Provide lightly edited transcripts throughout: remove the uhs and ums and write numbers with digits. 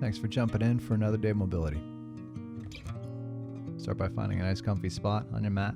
Thanks for jumping in for another day of mobility. Start by finding a nice comfy spot on your mat.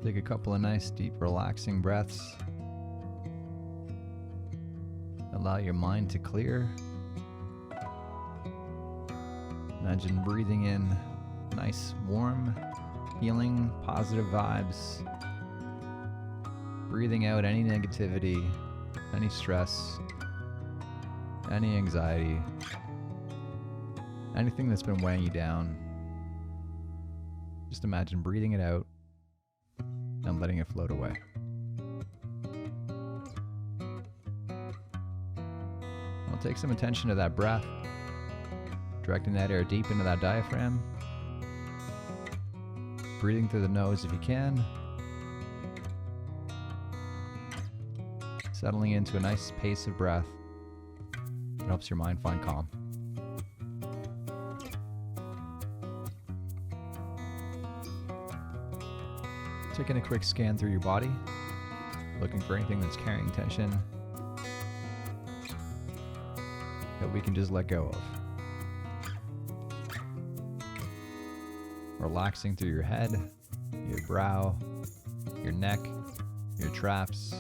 Take a couple of nice, deep, relaxing breaths. Allow your mind to clear. Imagine breathing in nice, warm, healing, positive vibes. Breathing out any negativity, any stress, any anxiety, anything that's been weighing you down. Just imagine breathing it out and letting it float away. I'll take some attention to that breath, directing that air deep into that diaphragm, breathing through the nose if you can, settling into a nice pace of breath that helps your mind find calm. Taking a quick scan through your body, looking for anything that's carrying tension that we can just let go of. Relaxing through your head, your brow, your neck, your traps,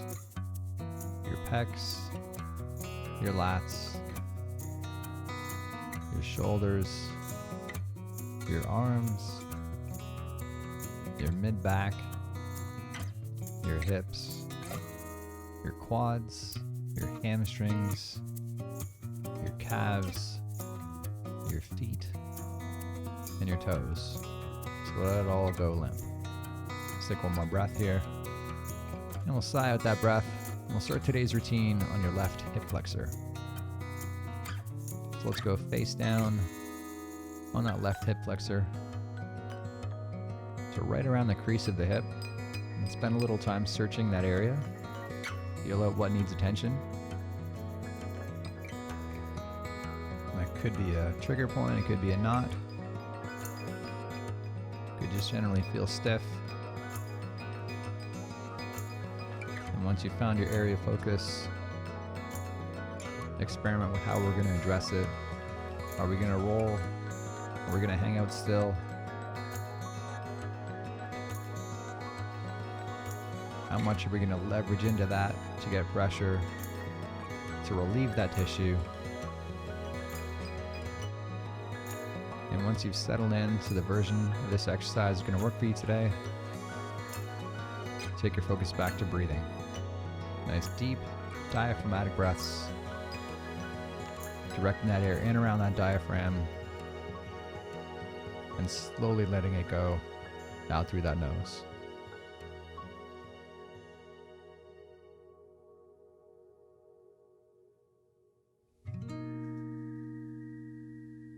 your pecs, your lats, your shoulders, your arms, your mid-back, your hips, your quads, your hamstrings, your calves, your feet, and your toes. So let it all go limp. Let's take one more breath here. And we'll sigh out that breath. And we'll start today's routine on your left hip flexor. So let's go face down on that left hip flexor. So right around the crease of the hip. And spend a little time searching that area. Feel out what needs attention. That could be a trigger point, it could be a knot. Could just generally feel stiff. And once you've found your area of focus, experiment with how we're going to address it. Are we going to roll? Are we going to hang out still? How much are we going to leverage into that to get pressure, to relieve that tissue? And once you've settled into the version of this exercise that's going to work for you today, take your focus back to breathing. Nice deep diaphragmatic breaths, directing that air in around that diaphragm and slowly letting it go out through that nose.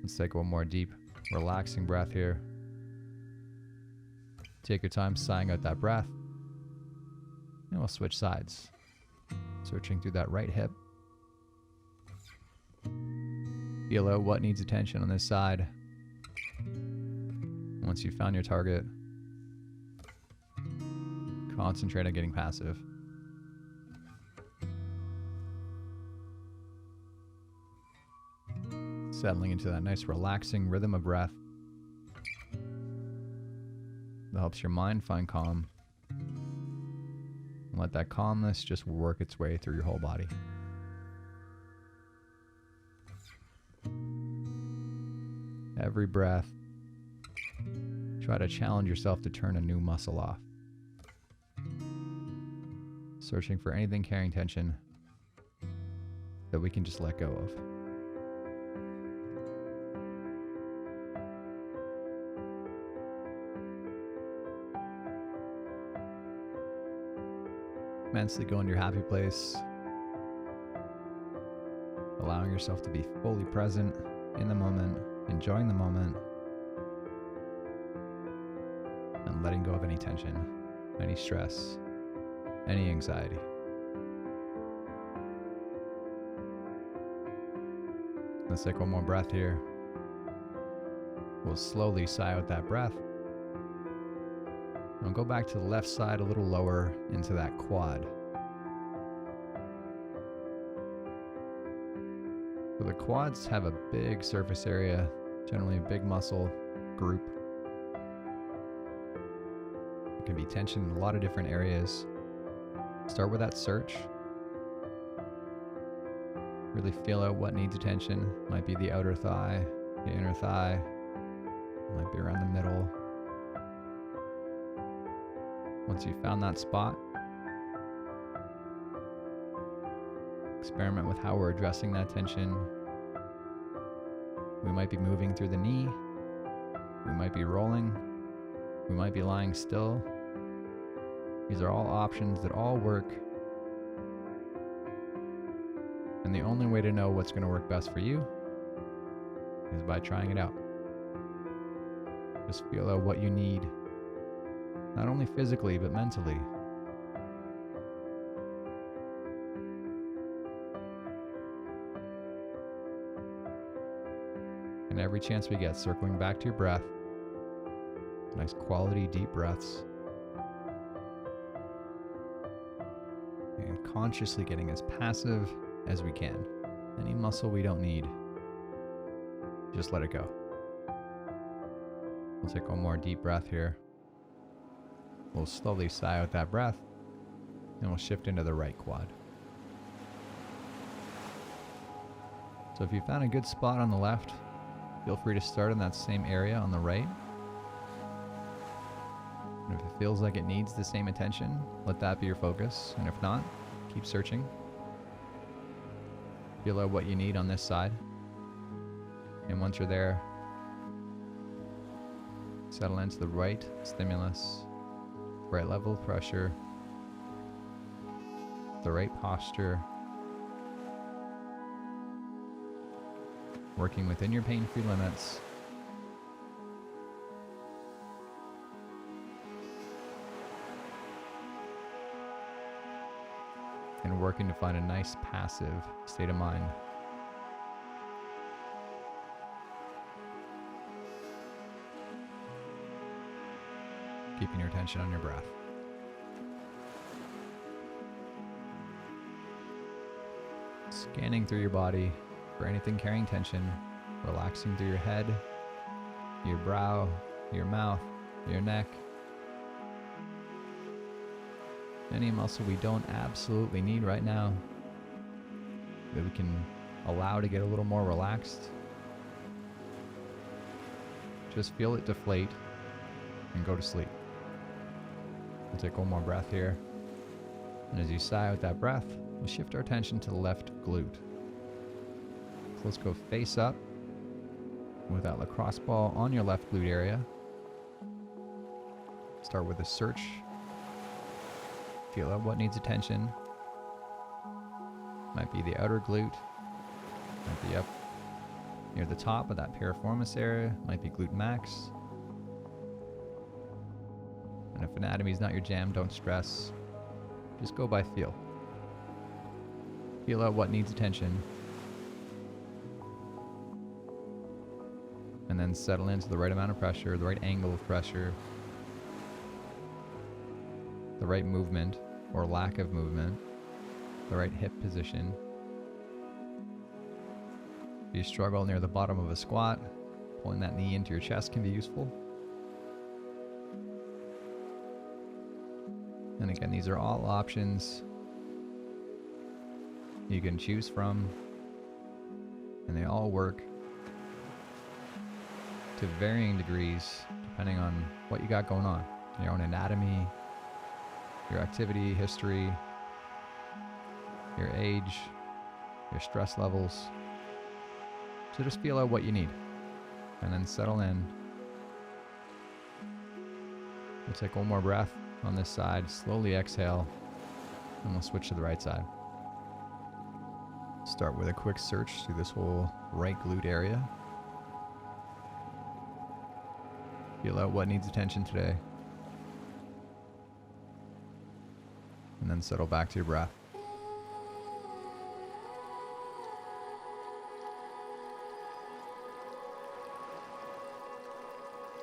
Let's take one more deep, relaxing breath here. Take your time sighing out that breath. And we'll switch sides. Searching through that right hip. Feel out what needs attention on this side. Once you've found your target, concentrate on getting passive. Settling into that nice relaxing rhythm of breath that helps your mind find calm. And let that calmness just work its way through your whole body. Every breath, try to challenge yourself to turn a new muscle off. Searching for anything carrying tension that we can just let go of. Immensely go into your happy place, allowing yourself to be fully present in the moment, enjoying the moment, and letting go of any tension, any stress, any anxiety. Let's take one more breath here. We'll slowly sigh out that breath. And go back to the left side a little lower into that quad. So the quads have a big surface area, generally a big muscle group. It can be tension in a lot of different areas. Start with that search. Really feel out what needs attention. Might be the outer thigh, the inner thigh. Might be around the middle. Once you've found that spot, experiment with how we're addressing that tension. We might be moving through the knee. We might be rolling. We might be lying still. These are all options that all work. And the only way to know what's going to work best for you is by trying it out. Just feel out what you need, not only physically, but mentally. And every chance we get, circling back to your breath, nice quality deep breaths, and consciously getting as passive as we can. Any muscle we don't need, just let it go. We'll take one more deep breath here. We'll slowly sigh out that breath, and we'll shift into the right quad. So if you found a good spot on the left, feel free to start in that same area on the right. And if it feels like it needs the same attention, let that be your focus. And if not, keep searching. Feel out what you need on this side. And once you're there, settle into the right stimulus, right level of pressure, the right posture, working within your pain-free limits. And working to find a nice passive state of mind. Keeping your attention on your breath. Scanning through your body for anything carrying tension, relaxing through your head, your brow, your mouth, your neck. Any muscle we don't absolutely need right now, that we can allow to get a little more relaxed. Just feel it deflate and go to sleep. We'll take one more breath here. And as you sigh out that breath, we'll shift our attention to the left glute. So let's go face up with that lacrosse ball on your left glute area. Start with a search. Feel out what needs attention. Might be the outer glute. Might be up near the top of that piriformis area. Might be glute max. And if anatomy is not your jam, don't stress. Just go by feel. Feel out what needs attention. And then settle into the right amount of pressure, the right angle of pressure, the right movement or lack of movement, the right hip position. If you struggle near the bottom of a squat, pulling that knee into your chest can be useful. And again, these are all options you can choose from, and they all work to varying degrees depending on what you got going on, your own anatomy, your activity history, your age, your stress levels. So just feel out what you need and then settle in. We'll take one more breath on this side, slowly exhale, and we'll switch to the right side. Start with a quick search through this whole right glute area. Feel out what needs attention today. And then settle back to your breath.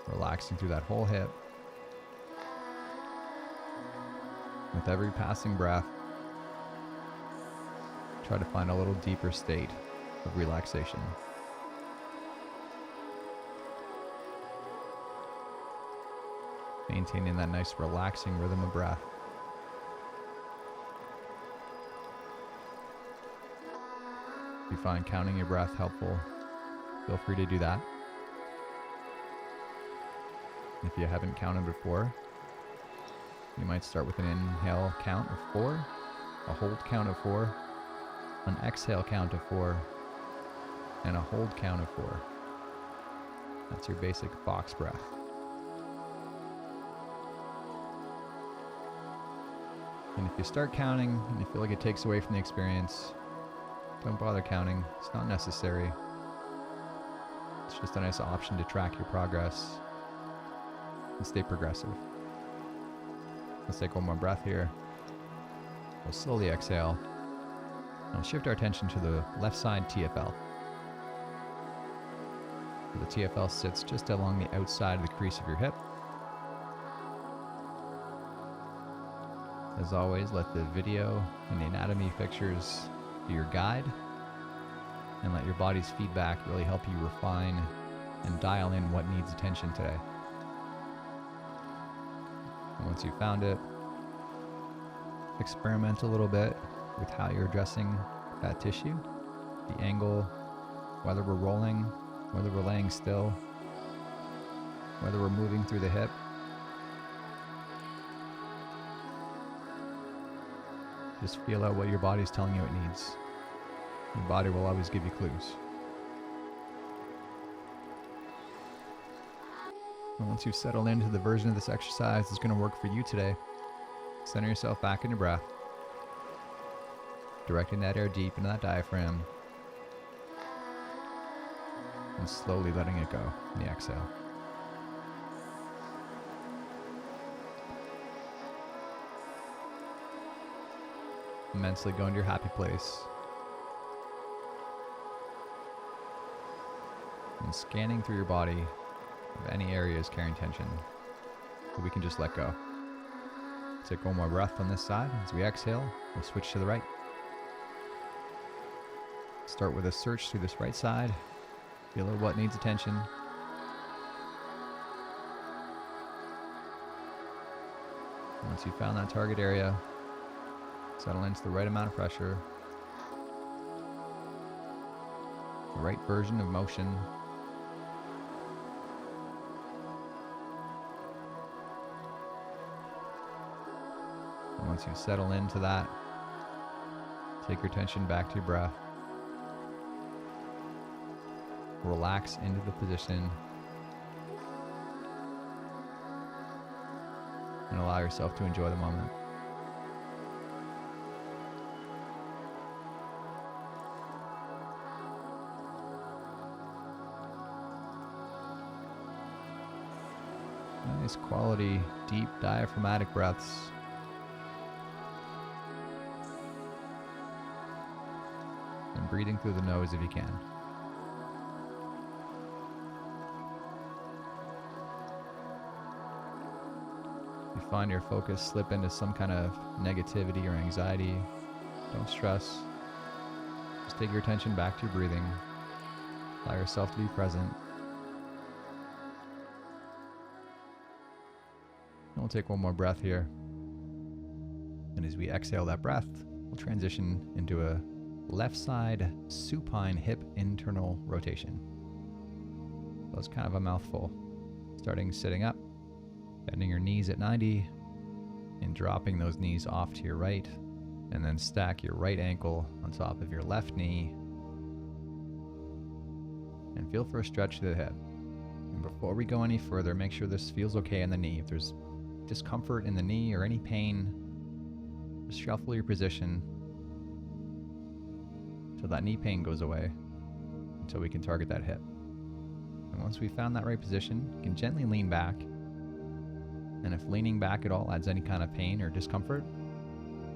Relaxing through that whole hip. With every passing breath, try to find a little deeper state of relaxation. Maintaining that nice relaxing rhythm of breath. If you find counting your breath helpful, feel free to do that. If you haven't counted before, you might start with an inhale count of 4, a hold count of 4, an exhale count of 4, and a hold count of 4. That's your basic box breath. And if you start counting and you feel like it takes away from the experience, don't bother counting. It's not necessary. It's just a nice option to track your progress and stay progressive. Let's take one more breath here. We'll slowly exhale. And we'll shift our attention to the left side TFL. The TFL sits just along the outside of the crease of your hip. As always, let the video and the anatomy pictures be your guide, and let your body's feedback really help you refine and dial in what needs attention today. And once you've found it, experiment a little bit with how you're addressing that tissue, the angle, whether we're rolling, whether we're laying still, whether we're moving through the hip. Just feel out what your body's telling you it needs. Your body will always give you clues. And once you've settled into the version of this exercise that's going to work for you today, center yourself back in your breath, directing that air deep into that diaphragm, and slowly letting it go in the exhale. Mentally go into your happy place. And scanning through your body of any areas carrying tension that we can just let go. Take one more breath on this side. As we exhale, we'll switch to the right. Start with a search through this right side. Feel out what needs attention. Once you've found that target area, settle into the right amount of pressure, the right version of motion. And once you settle into that, take your attention back to your breath. Relax into the position and allow yourself to enjoy the moment. Nice quality, deep diaphragmatic breaths. And breathing through the nose if you can. If you find your focus slip into some kind of negativity or anxiety, don't stress. Just take your attention back to your breathing. Allow yourself to be present. And we'll take one more breath here. And as we exhale that breath, we'll transition into a left side supine hip internal rotation. So it's kind of a mouthful. Starting sitting up, bending your knees at 90, and dropping those knees off to your right, and then stack your right ankle on top of your left knee, and feel for a stretch to the hip. And before we go any further, make sure this feels okay in the knee. If there's discomfort in the knee or any pain, just shuffle your position till that knee pain goes away, until we can target that hip. And once we've found that right position, you can gently lean back. And if leaning back at all adds any kind of pain or discomfort,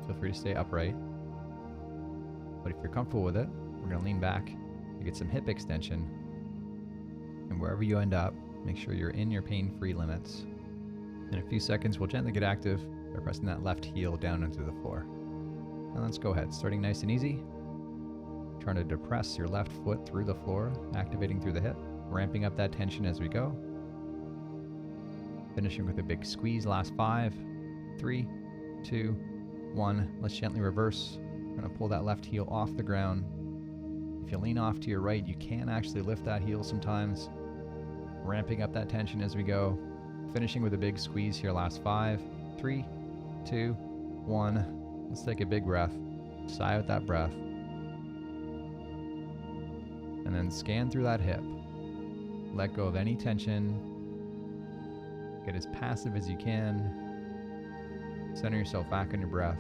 feel free to stay upright. But if you're comfortable with it, we're going to lean back to get some hip extension. And wherever you end up, make sure you're in your pain-free limits. In a few seconds, we'll gently get active by pressing that left heel down into the floor. And let's go ahead, starting nice and easy. Trying to depress your left foot through the floor, activating through the hip, ramping up that tension as we go. Finishing with a big squeeze, last 5, 3, 2, 1. Let's gently reverse. We're going to pull that left heel off the ground. If you lean off to your right, you can actually lift that heel sometimes. Ramping up that tension as we go. Finishing with a big squeeze here, last 5, 3, 2, 1. Let's take a big breath. Sigh out that breath. And then scan through that hip. Let go of any tension. Get as passive as you can. Center yourself back on your breath.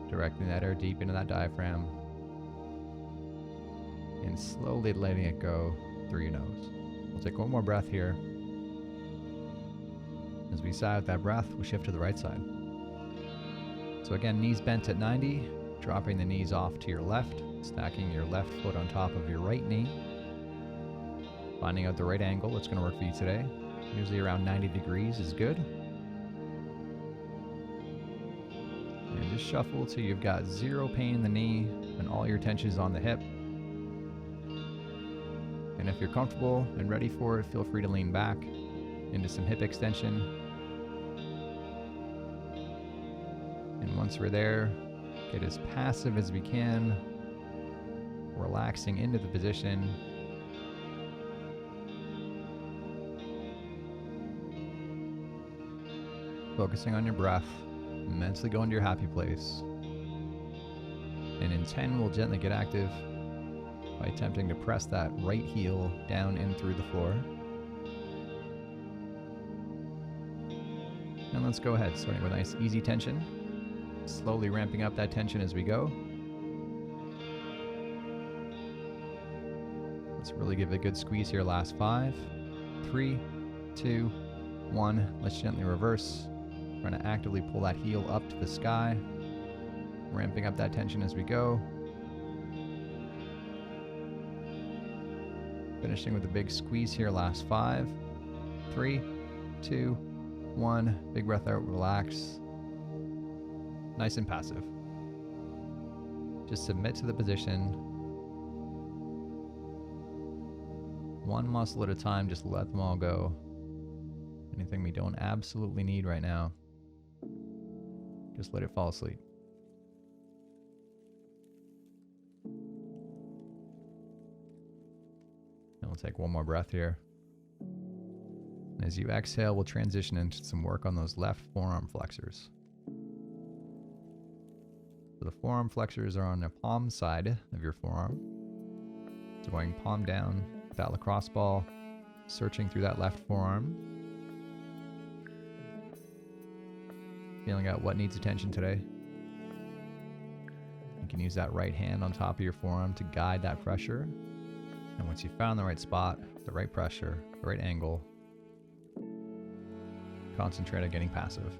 Directing that air deep into that diaphragm. And slowly letting it go through your nose. We'll take one more breath here. As we sigh out that breath, we'll shift to the right side. So again, knees bent at 90. Dropping the knees off to your left, stacking your left foot on top of your right knee. Finding out the right angle that's going to work for you today. Usually around 90 degrees is good. And just shuffle till you've got zero pain in the knee and all your tension is on the hip. And if you're comfortable and ready for it, feel free to lean back into some hip extension. And once we're there, get as passive as we can, relaxing into the position. Focusing on your breath, mentally go into your happy place. And in 10, we'll gently get active by attempting to press that right heel down in through the floor. And let's go ahead, starting with nice easy tension. Slowly ramping up that tension as we go. Let's really give it a good squeeze here. Last 5, 3, 2, 1. Let's gently reverse. We're going to actively pull that heel up to the sky. Ramping up that tension as we go. Finishing with a big squeeze here. Last 5, 3, 2, 1. Big breath out, relax. Nice and passive. Just submit to the position. One muscle at a time, just let them all go. Anything we don't absolutely need right now, just let it fall asleep. And we'll take one more breath here. And as you exhale, we'll transition into some work on those left forearm flexors. So the forearm flexors are on the palm side of your forearm. So going palm down, that lacrosse ball, searching through that left forearm. Feeling out what needs attention today. You can use that right hand on top of your forearm to guide that pressure. And once you've found the right spot, the right pressure, the right angle, concentrate on getting passive.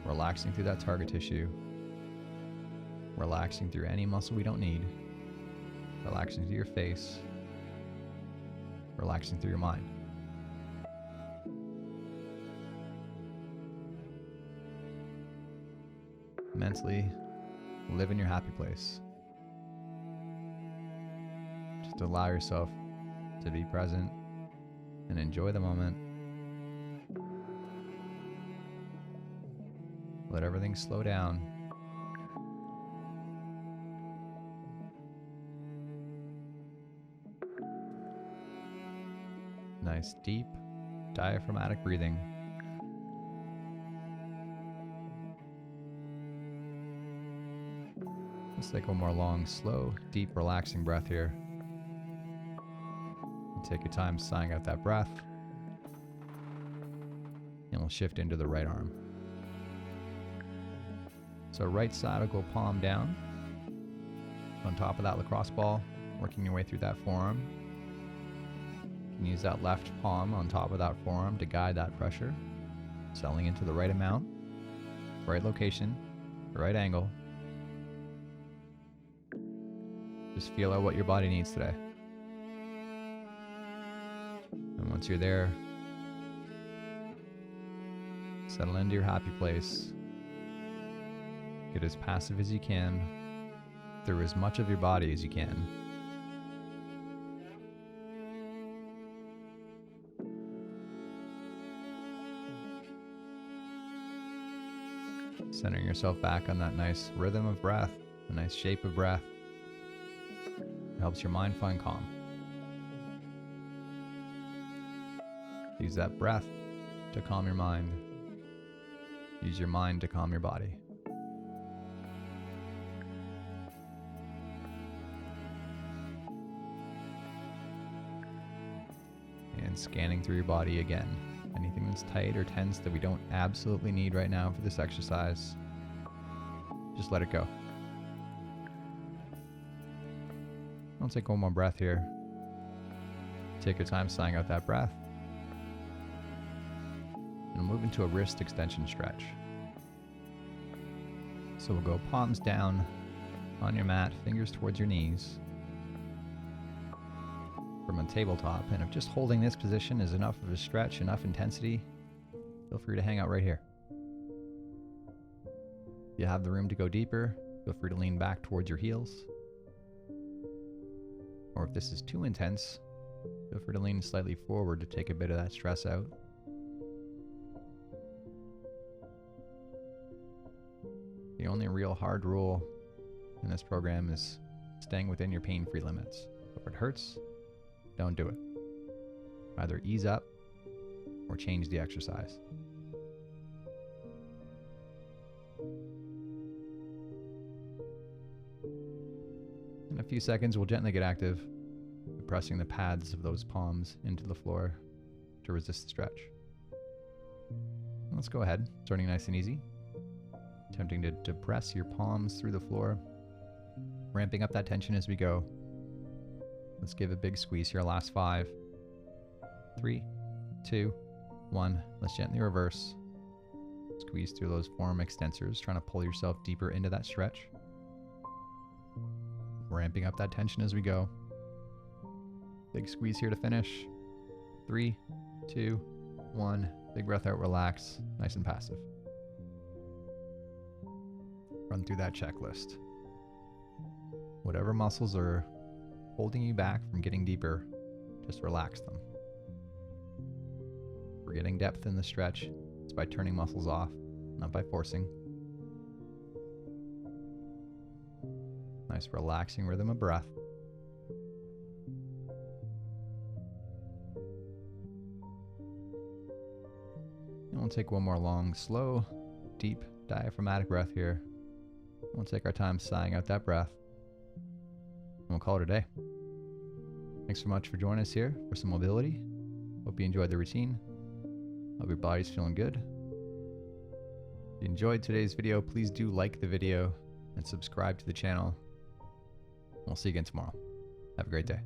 Relaxing through that target tissue. Relaxing through any muscle we don't need. Relaxing through your face. Relaxing through your mind. Mentally, live in your happy place. Just allow yourself to be present and enjoy the moment. Let everything slow down. Nice deep diaphragmatic breathing. Let's take one more long, slow, deep, relaxing breath here. And take your time sighing out that breath. And we'll shift into the right arm. So right side will go palm down. On top of that lacrosse ball, working your way through that forearm. You can use that left palm on top of that forearm to guide that pressure. Settling into the right amount, right location, right angle. Just feel out what your body needs today. And once you're there, settle into your happy place. Get as passive as you can through as much of your body as you can. Centering yourself back on that nice rhythm of breath, a nice shape of breath. It helps your mind find calm. Use that breath to calm your mind. Use your mind to calm your body. And scanning through your body again. Anything that's tight or tense that we don't absolutely need right now for this exercise, just let it go. I'll take one more breath here. Take your time sighing out that breath. And we'll move into a wrist extension stretch. So we'll go palms down on your mat, fingers towards your knees. From a tabletop, and if just holding this position is enough of a stretch, enough intensity, feel free to hang out right here. If you have the room to go deeper, feel free to lean back towards your heels. Or if this is too intense, feel free to lean slightly forward to take a bit of that stress out. The only real hard rule in this program is staying within your pain-free limits. If it hurts, don't do it. Either ease up or change the exercise. In a few seconds, we'll gently get active, pressing the pads of those palms into the floor to resist the stretch. Let's go ahead, starting nice and easy. Attempting to press your palms through the floor, ramping up that tension as we go. Let's give a big squeeze here. Last 5, 3, 2, 1. Let's gently reverse. Squeeze through those forearm extensors, trying to pull yourself deeper into that stretch. Ramping up that tension as we go. Big squeeze here to finish. 3, 2, 1. Big breath out, relax, nice and passive. Run through that checklist. Whatever muscles are holding you back from getting deeper, just relax them. If we're getting depth in the stretch, it's by turning muscles off, not by forcing. Nice relaxing rhythm of breath. And we'll take one more long, slow, deep, diaphragmatic breath here. We'll take our time sighing out that breath. And we'll call it a day. Thanks so much for joining us here for some mobility. Hope you enjoyed the routine. Hope your body's feeling good. If you enjoyed today's video, please do like the video and subscribe to the channel. We'll see you again tomorrow. Have a great day.